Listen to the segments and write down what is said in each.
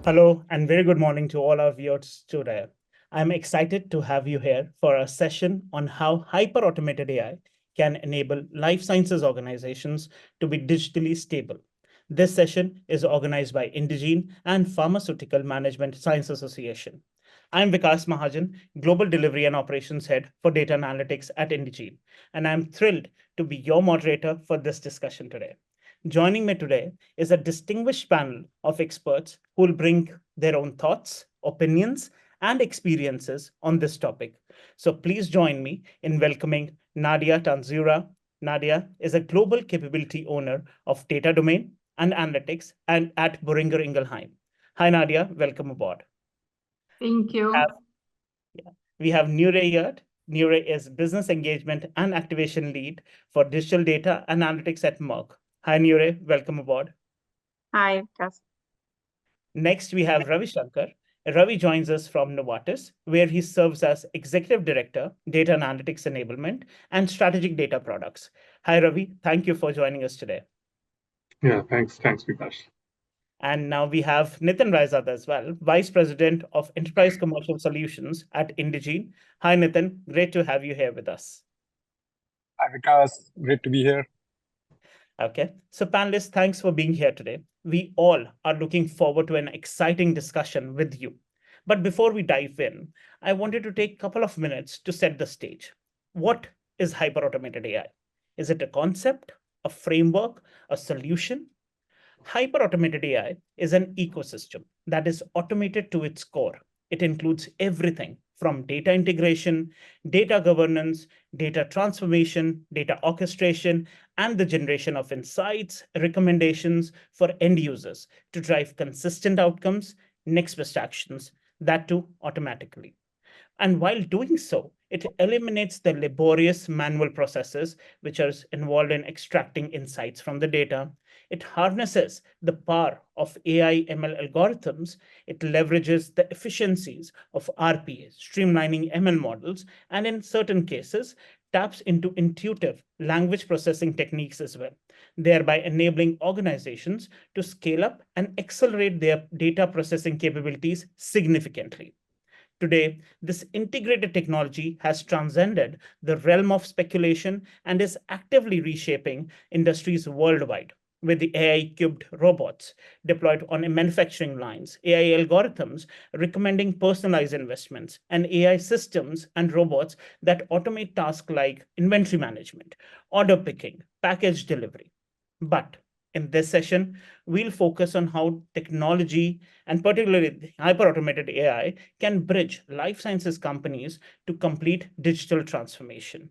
Hello, and very good morning to all our viewers today. I'm excited to have you here for a session on how hyper-automated AI can enable life sciences organizations to be digitally stable. This session is organized by Indegene and Pharmaceutical Management Science Association. I'm Vikas Mahajan, Global Delivery and Operations Head for Data Analytics at Indegene, and I'm thrilled to be your moderator for this discussion today. Joining me today is a distinguished panel of experts who will bring their own thoughts, opinions, and experiences on this topic. So please join me in welcoming Nadia Tanzura. Nadia is a global capability owner of data domain and analytics and at Boehringer Ingelheim. Hi, Nadia. Welcome aboard. Thank you. We have Nure here. Nure is business engagement and activation lead for digital data and analytics at Merck. Hi, Nure. Welcome aboard. Hi, Vikas. Next, we have Ravi Shankar. Ravi joins us from Novartis, where he serves as Executive Director, Data and Analytics Enablement, and Strategic Data Products. Hi, Ravi. Thank you for joining us today. Yeah, thanks, Vikas. And now we have Nitin Raizad as well, Vice President of Enterprise Commercial Solutions at Indegene. Hi, Nitin. Great to have you here with us. Hi, Vikas. Great to be here. Okay, so panelists, thanks for being here today. We all are looking forward to an exciting discussion with you. But before we dive in, I wanted to take a couple of minutes to set the stage. What is hyper-automated AI? Is it a concept, a framework, a solution? Hyper-automated AI is an ecosystem that is automated to its core. It includes everything from data integration, data governance, data transformation, data orchestration, and the generation of insights, recommendations for end users to drive consistent outcomes, next best actions, that too automatically. And while doing so, it eliminates the laborious manual processes which are involved in extracting insights from the data. It harnesses the power of AI ML algorithms. It leverages the efficiencies of RPA, streamlining ML models, and in certain cases, taps into intuitive language processing techniques as well, thereby enabling organizations to scale up and accelerate their data processing capabilities significantly. Today, this integrated technology has transcended the realm of speculation and is actively reshaping industries worldwide. With the AI-cubed robots deployed on manufacturing lines, AI algorithms recommending personalized investments, and AI systems and robots that automate tasks like inventory management, order picking, package delivery. But in this session, we'll focus on how technology and particularly hyper-automated AI can bridge life sciences companies to complete digital transformation.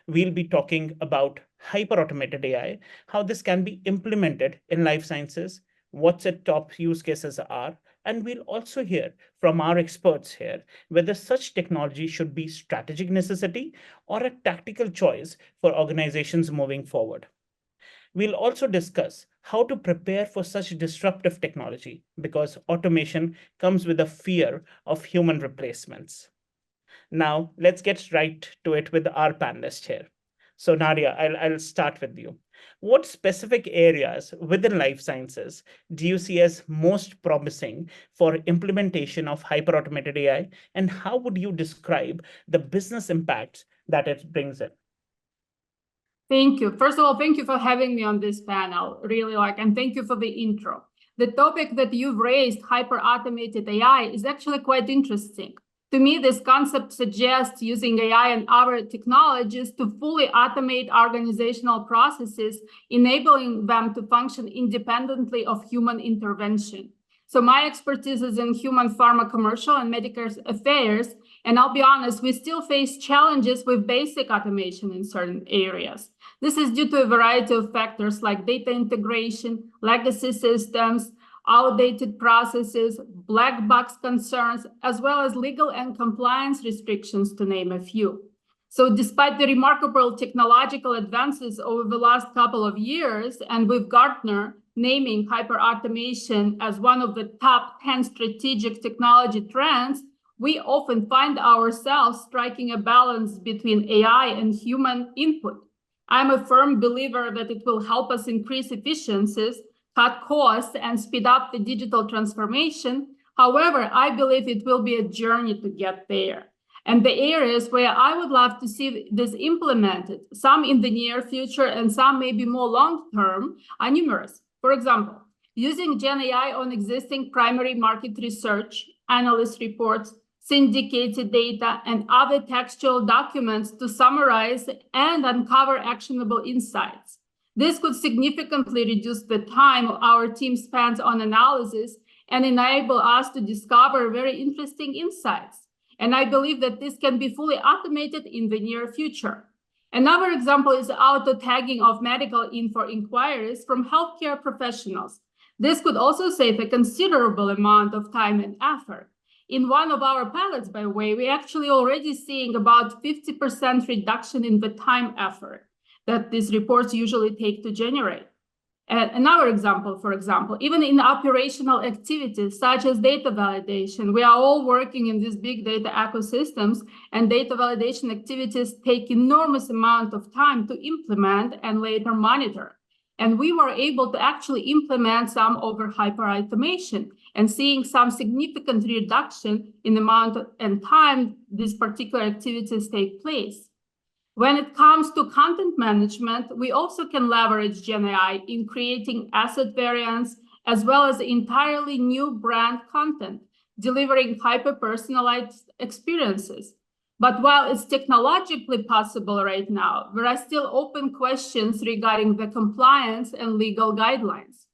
We'll be talking about hyper-automated AI, how this can be implemented in life sciences, what its top use cases are, and we'll also hear from our experts here whether such technology should be strategic necessity or a tactical choice for organizations moving forward. We'll also discuss how to prepare for such disruptive technology because automation comes with a fear of human replacements. Now, let's get right to it with our panelist here. So, Nadia, I'll start with you. What specific areas within life sciences do you see as most promising for implementation of hyper-automated AI, and how would you describe the business impacts that it brings in? Thank you. First of all, thank you for having me on this panel. Really and thank you for the intro. The topic that you've raised, hyper-automated AI, is actually quite interesting. To me, this concept suggests using AI and other technologies to fully automate organizational processes, enabling them to function independently of human intervention. So my expertise is in human pharma commercial and medical affairs, and I'll be honest, we still face challenges with basic automation in certain areas. This is due to a variety of factors like data integration, legacy systems, outdated processes, black box concerns, as well as legal and compliance restrictions, to name a few. So despite the remarkable technological advances over the last couple of years, and with Gartner naming hyperautomation as one of the top 10 strategic technology trends, we often find ourselves striking a balance between AI and human input. I'm a firm believer that it will help us increase efficiencies, cut costs, and speed up the digital transformation. However, I believe it will be a journey to get there. And the areas where I would love to see this implemented, some in the near future and some maybe more long-term, are numerous. For example, using Gen AI on existing primary market research, analyst reports, syndicated data, and other textual documents to summarize and uncover actionable insights. This could significantly reduce the time our team spends on analysis and enable us to discover very interesting insights. And I believe that this can be fully automated in the near future. Another example is auto-tagging of medical info inquiries from healthcare professionals. This could also save a considerable amount of time and effort. In one of our pilots, by the way, we're actually already seeing about 50% reduction in the time effort that these reports usually take to generate. And another example, for example, even in operational activities such as data validation, we are all working in these big data ecosystems, and data validation activities take enormous amount of time to implement and later monitor. And we were able to actually implement some over hyperautomation and seeing some significant reduction in the amount and time these particular activities take place. When it comes to content management, we also can leverage Gen AI in creating asset variants, as well as entirely new brand content, delivering hyper-personalized experiences. But while it's technologically possible right now, there are still open questions regarding the compliance and legal guidelines.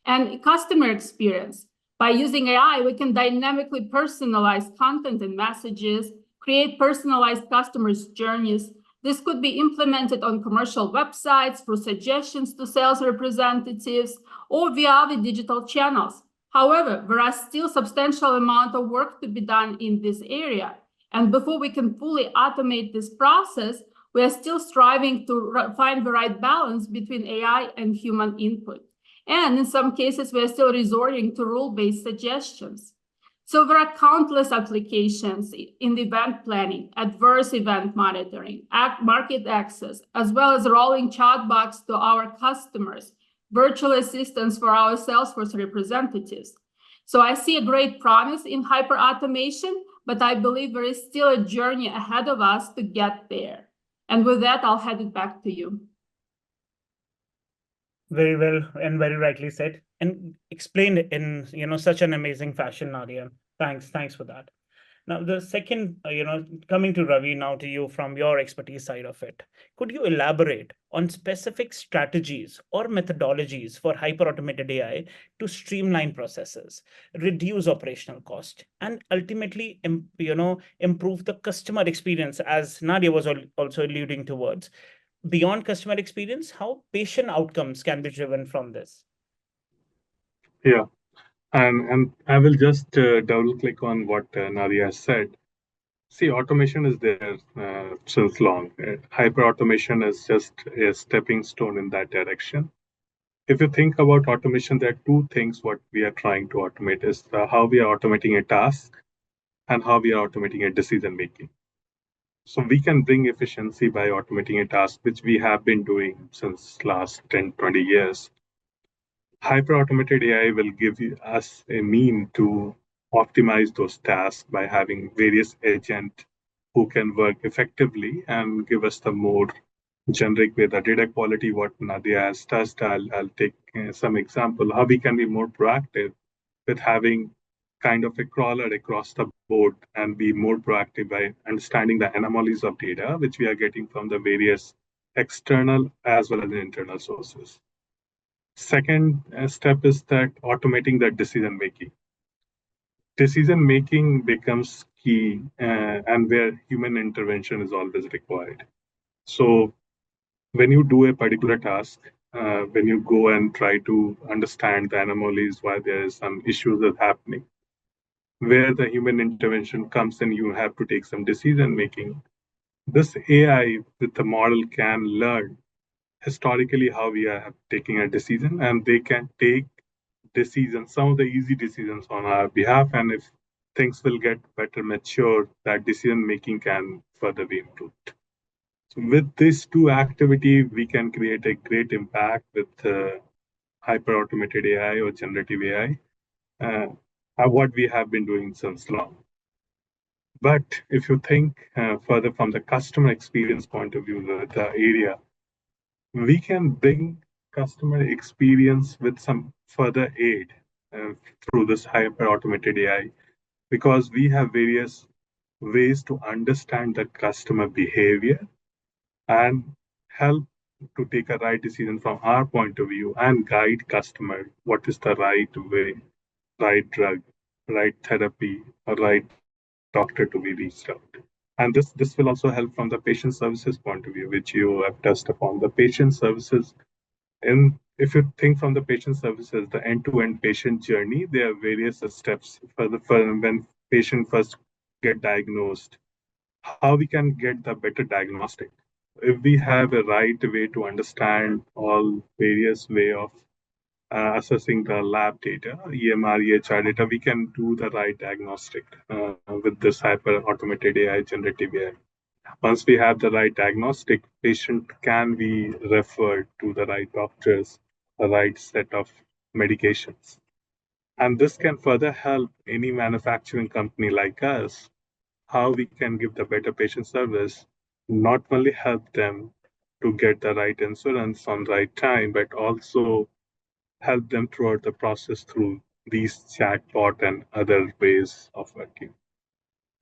And customer experience. By using AI, we can dynamically personalize content and messages, create personalized customers' journeys. This could be implemented on commercial websites through suggestions to sales representatives or via other digital channels. However, there are still substantial amount of work to be done in this area. And before we can fully automate this process, we are still striving to find the right balance between AI and human input. And in some cases, we are still resorting to rule-based suggestions. So there are countless applications in event planning, adverse event monitoring, market access, as well as rolling chatbots to our customers, virtual assistants for our Salesforce representatives. So I see a great promise in hyper-automation, but I believe there is still a journey ahead of us to get there. And with that, I'll hand it back to you. Very well and very rightly said, and explained in such an amazing fashion, Nadia. Thanks for that. Now the second, coming to Ravi now, to you from your expertise side of it, could you elaborate on specific strategies or methodologies for hyper-automated AI to streamline processes, reduce operational cost, and ultimately improve the customer experience, as Nadia was also alluding towards? Beyond customer experience, how patient outcomes can be driven from this? Yeah, and I will just double click on what Nadia said. See, automation is there since long. Hyper automation is just a stepping stone in that direction. If you think about automation, there are two things what we are trying to automate is how we are automating a task and how we are automating a decision making. So we can bring efficiency by automating a task, which we have been doing since last 10, 20 years. Hyper-automated AI will give us a mean to optimize those tasks by having various agents who can work effectively and give us the more generic way. The data quality, what Nadia has touched, I'll take some example, how we can be more proactive with having kind of a crawler across the board and be more proactive by understanding the anomalies of data, which we are getting from the various external as well as internal sources. Second step is that automating the decision making. Decision making becomes key and where human intervention is always required. So when you do a particular task, when you go and try to understand the anomalies, why there is some issues that are happening, where the human intervention comes in, you have to take some decision making. This AI with the model can learn historically how we are taking a decision, and they can take decisions, some of the easy decisions on our behalf. And if things will get better mature, that decision making can further be improved. So with these two activities, we can create a great impact with hyper-automated AI or generative AI, what we have been doing since long. But if you think further from the customer experience point of view, the area, we can bring customer experience with some further aid through this hyper-automated AI, because we have various ways to understand the customer behavior and help to take a right decision from our point of view and guide customer what is the right way, right drug, right therapy, or right doctor to be reached out. And this will also help from the patient services point of view, which you have touched upon. The patient services, and if you think from the patient services, the end-to-end patient journey, there are various steps for when patient first get diagnosed, how we can get the better diagnostic. If we have a right way to understand all various way of assessing the lab data, EMR, EHR data, we can do the right diagnostic with this hyper-automated AI, generative AI. Once we have the right diagnostic, patient can be referred to the right doctors, the right set of medications. And this can further help any manufacturing company like us, how we can give the better patient service, not only help them to get the right insurance on the right time, but also help them throughout the process through these chatbot and other ways of working.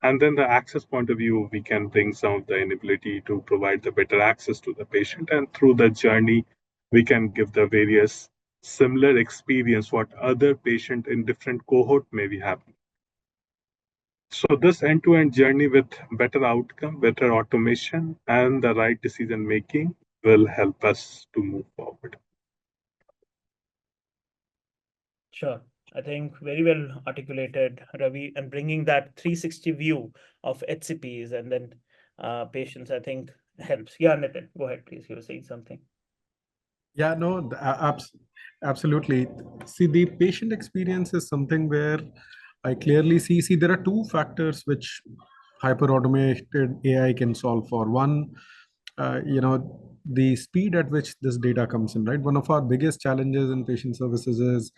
And then the access point of view, we can bring some of the inability to provide the better access to the patient. And through the journey, we can give the various similar experience what other patient in different cohort may be having. So this end-to-end journey with better outcome, better automation, and the right decision making will help us to move forward. Sure. I think very well articulated, Ravi, and bringing that 360 view of HCPs and then patients, I think helps. Yeah, Nitin, go ahead, please. You were saying something. Yeah, no, absolutely. See, the patient experience is something where I clearly see there are two factors which hyper-automated AI can solve for. One, the speed at which this data comes in, right? One of our biggest challenges in patient services is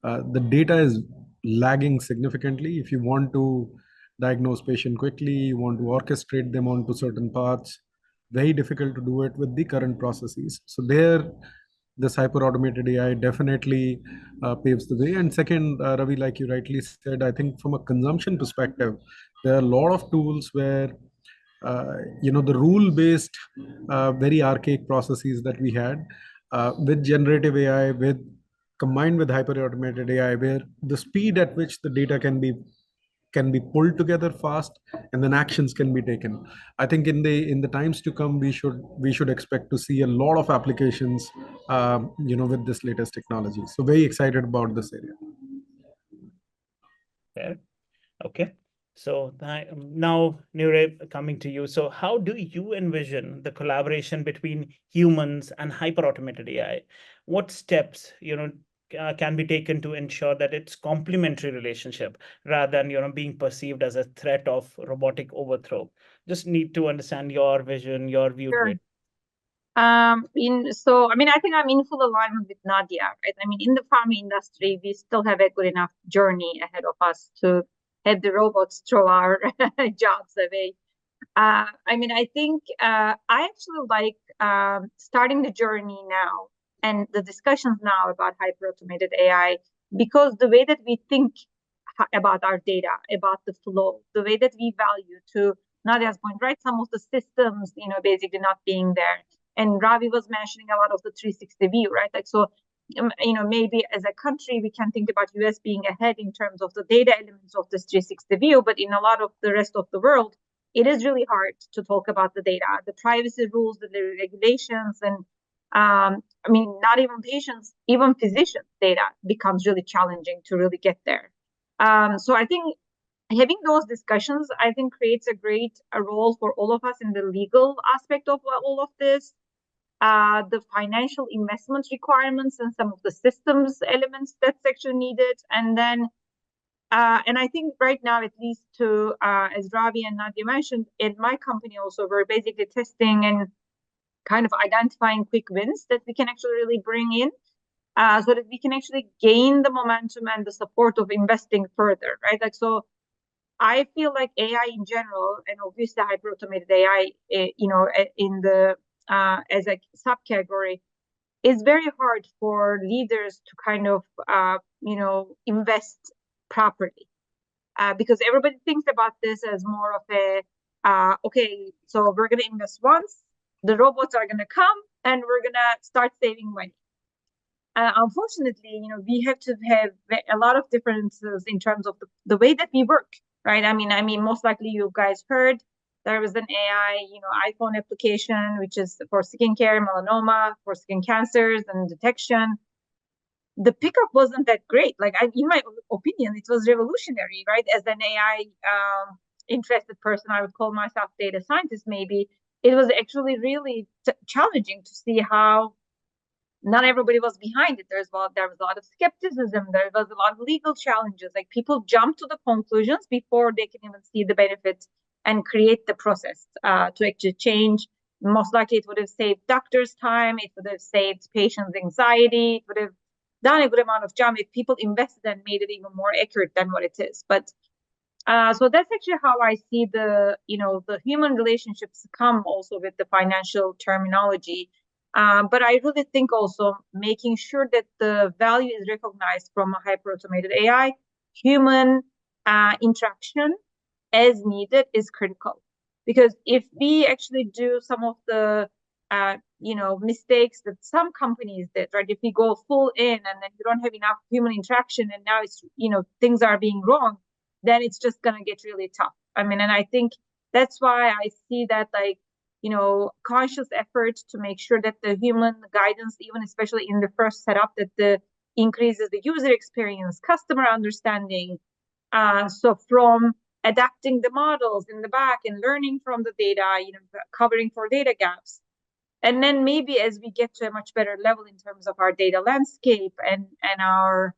the data is lagging significantly. If you want to diagnose patient quickly, you want to orchestrate them onto certain paths, very difficult to do it with the current processes. So there, this hyper-automated AI definitely paves the way. And second, Ravi, like you rightly said, I think from a consumption perspective, there are a lot of tools where the rule-based, very archaic processes that we had with generative AI, combined with hyper-automated AI, where the speed at which the data can be pulled together fast, and then actions can be taken. I think in the times to come, we should expect to see a lot of applications, with this latest technology. So very excited about this area. Yeah. Okay. So now, Nure, coming to you. So how do you envision the collaboration between humans and hyper-automated AI? What steps, can be taken to ensure that it's complementary relationship rather than, being perceived as a threat of robotic overthrow? Just need to understand your vision, your view to it. I think I'm in full alignment with Nadia, right? I mean, in the pharma industry, we still have a good enough journey ahead of us to have the robots throw our jobs away. I think I actually like starting the journey now and the discussions now about hyper-automated AI, because the way that we think about our data, about the flow, the way that we value, to Nadia's point, right? Some of the systems, basically not being there. And Ravi was mentioning a lot of the 360 view, right? Like, so, maybe as a country, we can think about US being ahead in terms of the data elements of this 360 view, but in a lot of the rest of the world, it is really hard to talk about the data, the privacy rules, the regulations, and not even patients, even physicians' data becomes really challenging to really get there. So I think having those discussions, I think, creates a great role for all of us in the legal aspect of all of this, the financial investment requirements and some of the systems elements that's actually needed. And then, and I think right now, at least as Ravi and Nadia mentioned, in my company also, we're basically testing and kind of identifying quick wins that we can actually really bring in. so that we can actually gain the momentum and the support of investing further, right? Like, so I feel like AI in general, and obviously hyper-automated AI, in the as a subcategory, is very hard for leaders to kind of, invest properly, because everybody thinks about this as more of a, okay, so we're going to invest once, the robots are going to come, and we're going to start saving money. Unfortunately, we have to have a lot of differences in terms of the way that we work, right? I mean, most likely you guys heard there was an AI, iPhone application, which is for skincare, melanoma, for skin cancers and detection. The pickup wasn't that great. Like, in my opinion, it was revolutionary, right? As an AI interested person, I would call myself data scientist maybe. It was actually really challenging to see how not everybody was behind it. There was a lot of skepticism. There was a lot of legal challenges. Like, people jump to the conclusions before they can even see the benefits and create the process to actually change. Most likely, it would have saved doctors' time. It would have saved patients' anxiety. It would have done a good amount of job if people invested and made it even more accurate than what it is. But so that's actually how I see the human relationships come also with the financial terminology. But I really think also making sure that the value is recognized from a hyper-automated AI, human interaction as needed is critical. Because if we actually do some of the mistakes that some companies did, right? If we go full in and then you don't have enough human interaction and now it's, things are being wrong, then it's just going to get really tough. I mean, and I think that's why I see that, like, conscious effort to make sure that the human guidance, even especially in the first setup, that the increases the user experience, customer understanding. So from adapting the models in the back and learning from the data, covering for data gaps. And then maybe as we get to a much better level in terms of our data landscape and our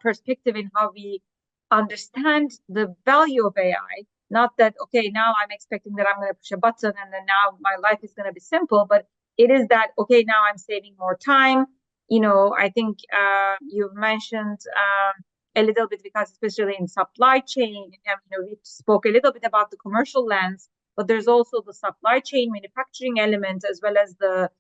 perspective in how we understand the value of AI, not that, okay, now I'm expecting that I'm going to push a button and then now my life is going to be simple, but it is that, okay, now I'm saving more time. I think you've mentioned a little bit, because especially in supply chain, we spoke a little bit about the commercial lens, but there's also the supply chain manufacturing element, as well as the,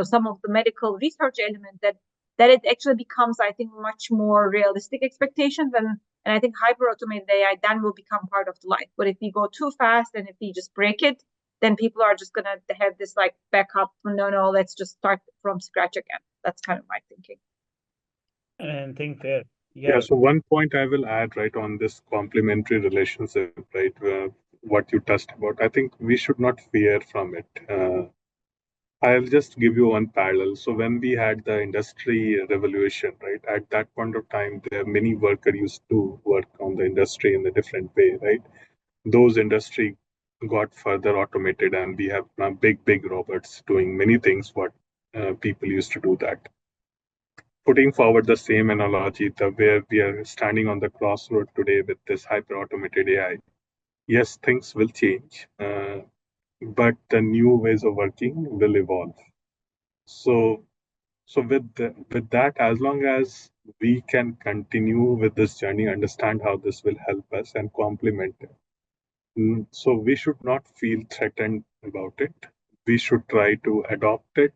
some of the medical research element that it actually becomes, I think, much more realistic expectations. And I think hyper-automated AI then will become part of the life. But if we go too fast and if we just break it, then people are just going to have this like backup. No, let's just start from scratch again. That's kind of my thinking. And think there. Yeah, so one point I will add, right, on this complementary relationship, right, what you touched about, I think we should not fear from it. I'll just give you one parallel. So when we had the industry revolution, right, at that point of time, there many workers used to work on the industry in a different way, right? Those industry got further automated, and we have now big robots doing many things what people used to do that. Putting forward the same analogy, where we are standing on the crossroad today with this hyper-automated AI, yes, things will change, but the new ways of working will evolve. So with that, as long as we can continue with this journey, understand how this will help us and complement it. So we should not feel threatened about it. We should try to adopt it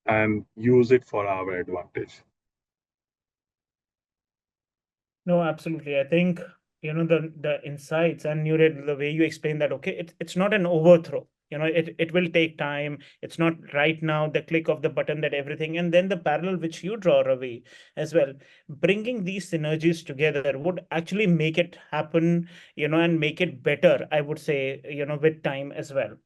and use it for our advantage. No, absolutely. I think, the insights and the way you explain that, okay, it's not an overthrow. It will take time. It's not right now the click of the button that everything, and then the parallel which you draw, Ravi, as well. Bringing these synergies together would actually make it happen, and make it better, I would say, with time as well.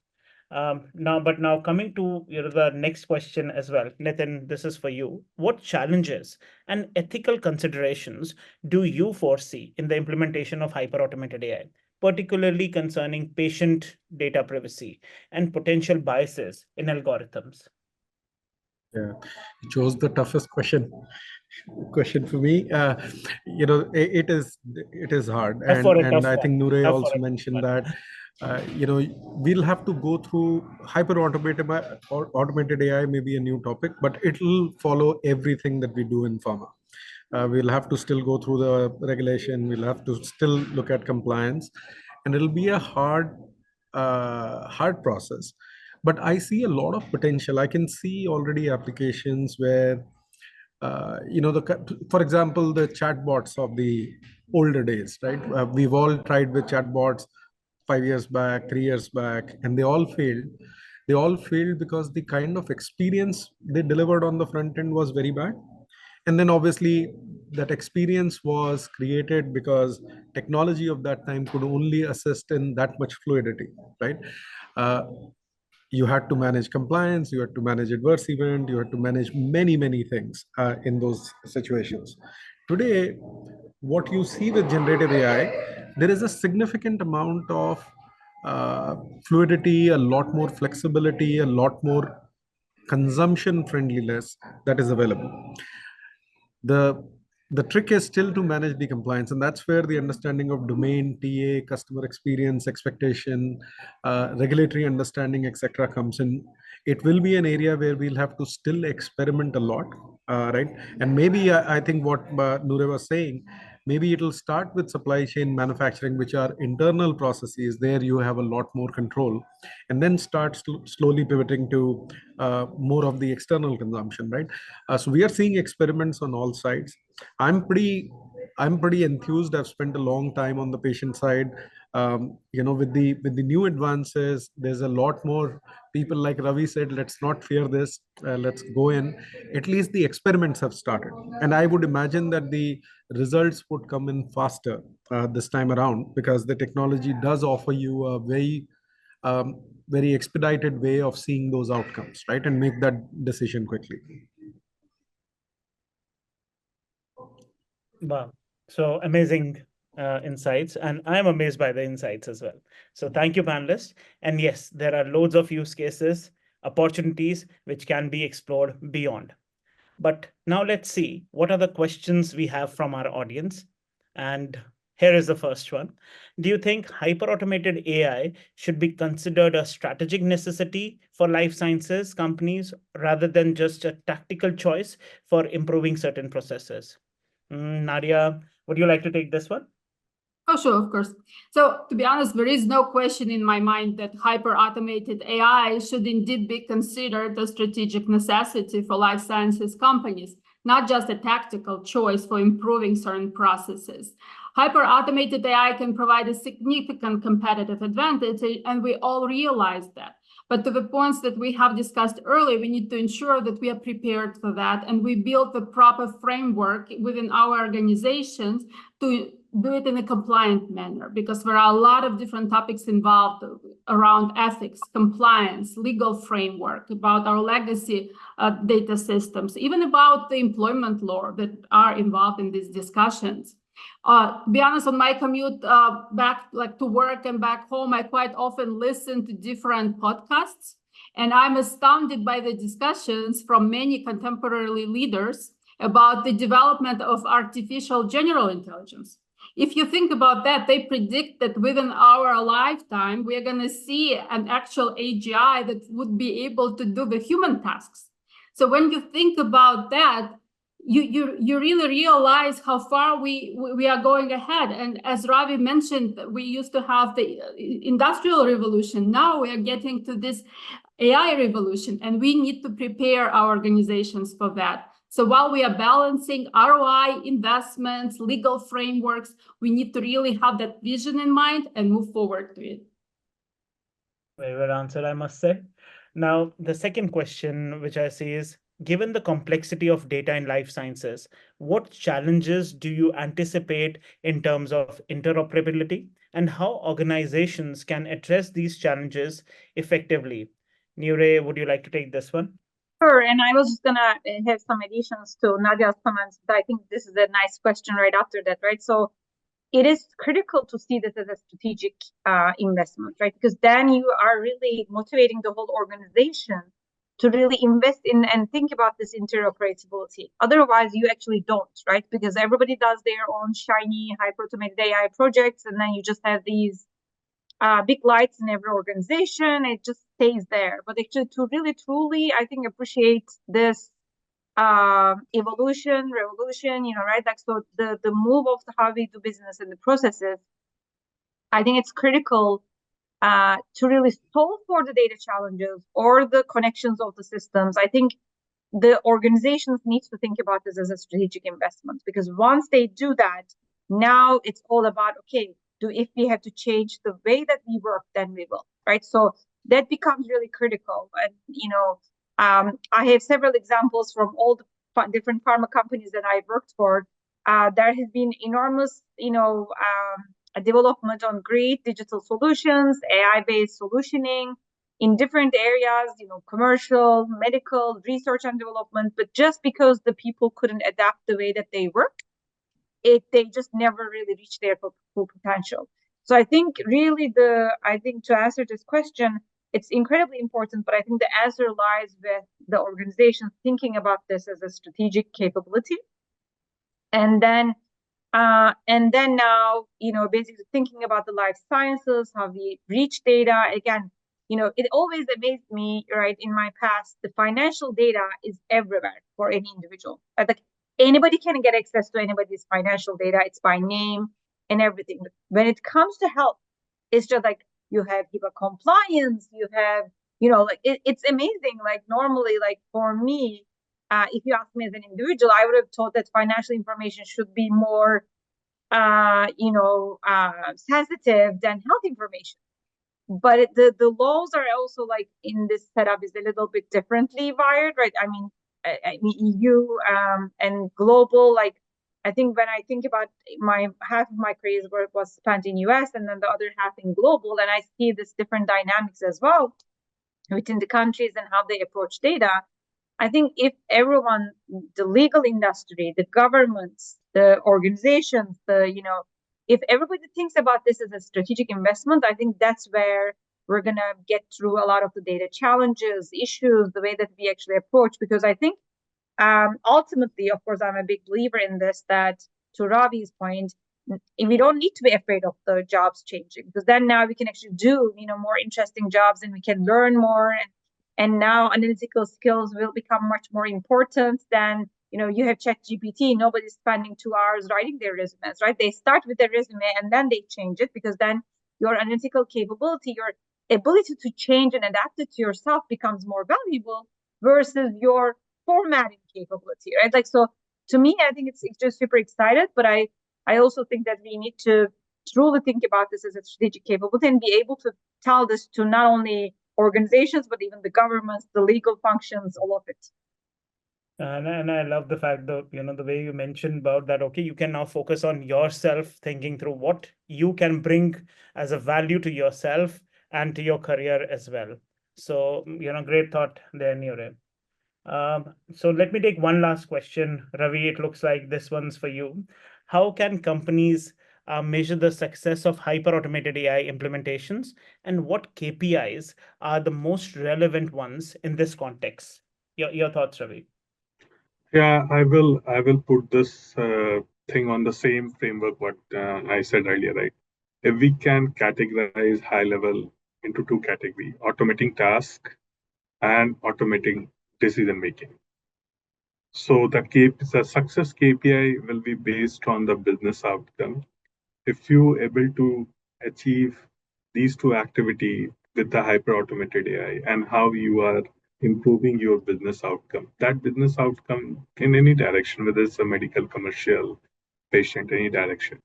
Now coming to the next question as well, Nitin, this is for you. What challenges and ethical considerations do you foresee in the implementation of hyper-automated AI, particularly concerning patient data privacy and potential biases in algorithms? Yeah, you chose the toughest question for me. It is hard, and I think Nure also mentioned that we'll have to go through automated AI may be a new topic, but it will follow everything that we do in pharma. We'll have to still go through the regulation. We'll have to still look at compliance, and it'll be a hard process. But I see a lot of potential. I can see already applications where, for example, the chatbots of the older days, right? We've all tried with chatbots 5 years back, 3 years back, and they all failed. They all failed because the kind of experience they delivered on the front end was very bad. And then obviously that experience was created because technology of that time could only assist in that much fluidity, right? You had to manage compliance, you had to manage adverse event, you had to manage many things in those situations. Today, what you see with generative AI, there is a significant amount of fluidity, a lot more flexibility, a lot more consumption friendliness that is available. The trick is still to manage the compliance, and that's where the understanding of domain, TA, customer experience, expectation, regulatory understanding, etc. comes in. It will be an area where we'll have to still experiment a lot, right? And maybe I think what Nooreh was saying, maybe it'll start with supply chain manufacturing, which are internal processes. There you have a lot more control, and then start slowly pivoting to more of the external consumption, right? So we are seeing experiments on all sides. I'm pretty enthused. I've spent a long time on the patient side. With the new advances, there's a lot more people, like Ravi said, let's not fear this, let's go in. At least the experiments have started, and I would imagine that the results would come in faster this time around, because the technology does offer you a very expedited way of seeing those outcomes, right, and make that decision quickly. Wow. So amazing insights, and I'm amazed by the insights as well. So thank you, panelists. And yes, there are loads of use cases, opportunities which can be explored beyond. But now let's see what are the questions we have from our audience. And here is the first one. Do you think hyper-automated AI should be considered a strategic necessity for life sciences companies rather than just a tactical choice for improving certain processes? Nadia, would you like to take this one? Oh, sure, of course. So to be honest, there is no question in my mind that hyper-automated AI should indeed be considered a strategic necessity for life sciences companies, not just a tactical choice for improving certain processes. Hyper-automated AI can provide a significant competitive advantage, and we all realize that. But to the points that we have discussed earlier, we need to ensure that we are prepared for that, and we build the proper framework within our organizations to do it in a compliant manner, because there are a lot of different topics involved around ethics, compliance, legal framework, about our legacy data systems, even about the employment law that are involved in these discussions. To be honest, on my commute back to work and back home, I quite often listen to different podcasts, and I'm astounded by the discussions from many contemporary leaders about the development of artificial general intelligence. If you think about that, they predict that within our lifetime, we are going to see an actual AGI that would be able to do the human tasks. So when you think about that, you really realize how far we are going ahead. And as Ravi mentioned, we used to have the industrial revolution. Now we are getting to this AI revolution, and we need to prepare our organizations for that. So while we are balancing ROI, investments, legal frameworks, we need to really have that vision in mind and move forward to it. Very well answered, I must say. Now, the second question which I see is, given the complexity of data in life sciences, what challenges do you anticipate in terms of interoperability, and how organizations can address these challenges effectively? Nooreh, would you like to take this one? Sure, and I was just gonna have some additions to Nadia's comments, but I think this is a nice question right after that, right? So it is critical to see this as a strategic investment, right? Because then you are really motivating the whole organization to really invest in and think about this interoperability. Otherwise, you actually don't, right? Because everybody does their own shiny hyper-automated AI projects, and then you just have these big lights in every organization. It just stays there. But actually, to really truly, I think, appreciate this evolution, revolution, right? Like, so the move of how we do business and the processes, I think it's critical to really solve for the data challenges or the connections of the systems. I think the organizations need to think about this as a strategic investment, because once they do that, now it's all about, okay, if we have to change the way that we work, then we will, right? So that becomes really critical. And, I have several examples from all the different pharma companies that I've worked for. There has been enormous, a development on great digital solutions, AI-based solutioning in different areas, commercial, medical, research and development. But just because the people couldn't adapt the way that they work, they just never really reached their full potential. So I think really to answer this question, it's incredibly important, but I think the answer lies with the organization thinking about this as a strategic capability. And then now, basically thinking about the life sciences, how we reach data. Again, it always amazed me, right? In my past, the financial data is everywhere for any individual. Like anybody can get access to anybody's financial data. It's by name and everything. But when it comes to health, it's just like you have HIPAA compliance, you have, like it's amazing. Like normally, like for me, if you ask me as an individual, I would have thought that financial information should be more, sensitive than health information. But the laws are also like in this setup is a little bit differently wired, right? I mean, EU and global. Like I think when I think about half of my career work was spent in US and then the other half in global, and I see this different dynamics as well within the countries and how they approach data. I think if everyone, the legal industry, the governments, the organizations, if everybody thinks about this as a strategic investment, I think that's where we're going to get through a lot of the data challenges, issues, the way that we actually approach. Because I think ultimately, of course, I'm a big believer in this, that to Ravi's point, we don't need to be afraid of the jobs changing, because then now we can actually do, more interesting jobs and we can learn more. And now analytical skills will become much more important than, you have ChatGPT. Nobody's spending 2 hours writing their resumes, right? They start with their resume and then they change it, because then your analytical capability, your ability to change and adapt it to yourself becomes more valuable versus your formatting capability, right? Like, so to me, I think it's just super excited, but I also think that we need to truly think about this as a strategic capability and be able to tell this to not only organizations, but even the governments, the legal functions, all of it. And I love the fact that, the way you mentioned about that, okay, you can now focus on yourself, thinking through what you can bring as a value to yourself and to your career as well. So, great thought there, Nure. So let me take one last question. Ravi, it looks like this one's for you. How can companies measure the success of hyper-automated AI implementations, and what KPIs are the most relevant ones in this context? Your thoughts, Ravi? Yeah, I will put this thing on the same framework what I said earlier, right? If we can categorize high level into two categories, automating task and automating decision making. So the success KPI will be based on the business outcome. If you able to achieve these two activities with the hyper automated AI and how you are improving your business outcome, that business outcome in any direction, whether it's a medical, commercial, patient, any direction.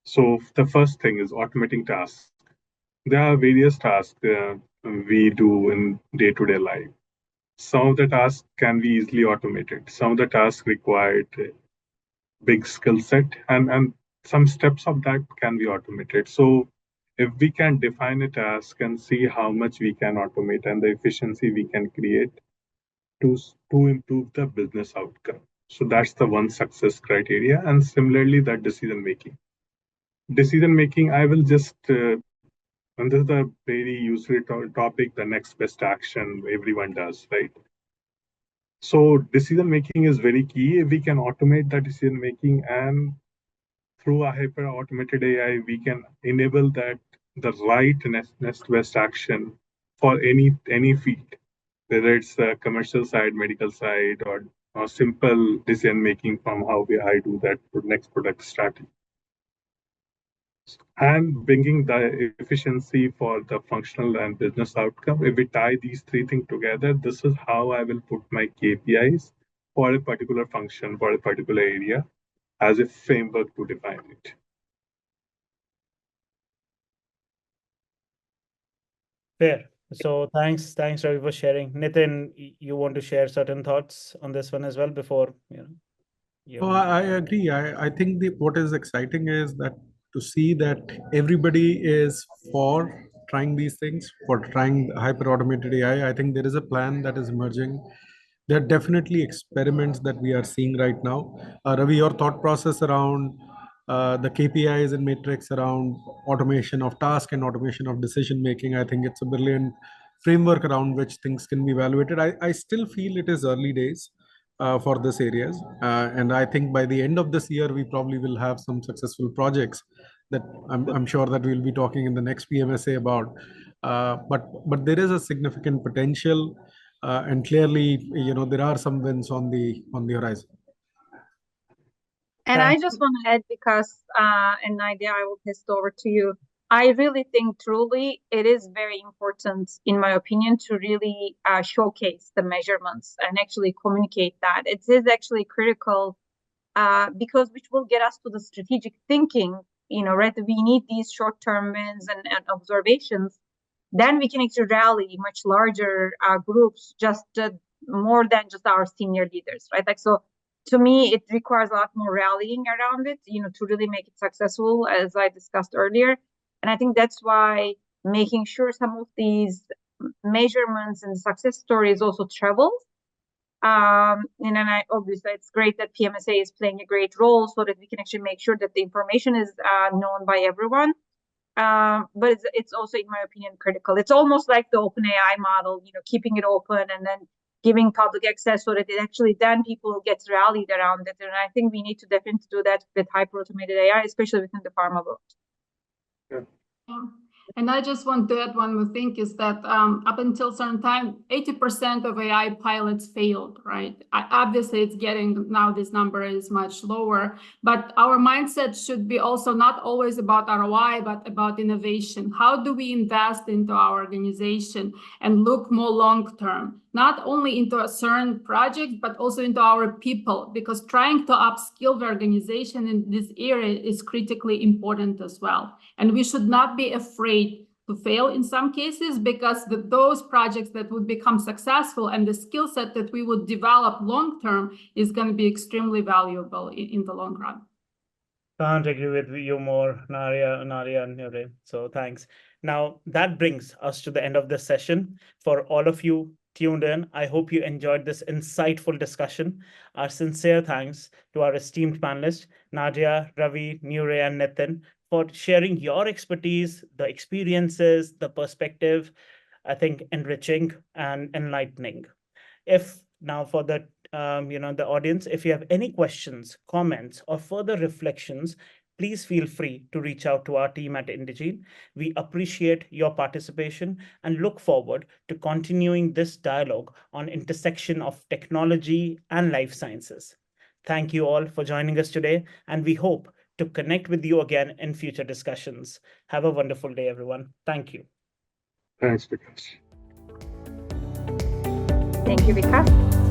So the first thing is automating tasks. There are various tasks we do in day-to-day life. Some of the tasks can be easily automated. Some of the tasks required big skill set, and some steps of that can be automated. So if we can define a task and see how much we can automate and the efficiency we can create to improve the business outcome. So that's the one success criteria. And similarly, that decision making. Decision making, I will just, and this is a very useful topic, the next best action everyone does, right? So decision making is very key. If we can automate the decision making, and through a hyper automated AI, we can enable that the right next best action for any field, whether it's the commercial side, medical side, or simple decision making from how I do that next product strategy. And bringing the efficiency for the functional and business outcome. If we tie these three things together, this is how I will put my KPIs for a particular function, for a particular area, as a framework to define it. Fair. So thanks, Ravi, for sharing. Nitin, you want to share certain thoughts on this one as well before, Oh, I agree. I think what is exciting is that to see that everybody is for trying these things, for trying hyper-automated AI. I think there is a plan that is emerging. There are definitely experiments that we are seeing right now. Ravi, your thought process around the KPIs and metrics around automation of task and automation of decision making, I think it's a brilliant framework around which things can be evaluated. I still feel it is early days for this areas. And I think by the end of this year, we probably will have some successful projects that I'm sure that we'll be talking in the next PMSA about. But there is a significant potential, and clearly, there are some wins on the horizon. And Thank I just want to add, because, and Nadia, I will pass it over to you. I really think truly it is very important, in my opinion, to really showcase the measurements and actually communicate that. It is actually critical because which will get us to the strategic thinking, right? We need these short-term wins and observations. Then we can actually rally much larger groups, just more than just our senior leaders, right? Like, so to me, it requires a lot more rallying around it, to really make it successful, as I discussed earlier. And I think that's why making sure some of these measurements and success stories also travel. And then obviously it's great that PMSA is playing a great role so that we can actually make sure that the information is known by everyone. But it's also, in my opinion, critical. It's almost like the OpenAI model, keeping it open and then giving public access so that it actually then people get rallied around it. And I think we need to definitely do that with hyper-automated AI, especially within the pharma world. Yeah. And I just want to add one more thing is that up until certain time, 80% of AI pilots failed, right? Obviously, it's getting, now this number is much lower, but our mindset should be also not always about ROI, but about innovation. How do we invest into our organization and look more long-term, not only into a certain project, but also into our people, because trying to upskill the organization in this area is critically important as well. And we should not be afraid to fail in some cases, because those projects that would become successful and the skill set that we would develop long-term is going to be extremely valuable in the long run. Can't agree with you more, Nadia and Nure. So thanks. Now that brings us to the end of this session. For all of you tuned in, I hope you enjoyed this insightful discussion. Our sincere thanks to our esteemed panelists, Nadia, Ravi, Nure, and Nitin, for sharing your expertise, the experiences, the perspective. I think enriching and enlightening. If now for the the audience, if you have any questions, comments, or further reflections, please feel free to reach out to our team at Indegene. We appreciate your participation and look forward to continuing this dialogue on intersection of technology and life sciences. Thank you all for joining us today, and we hope to connect with you again in future discussions. Have a wonderful day, everyone. Thank you. Thanks, Vikas. Thank you, Vikas.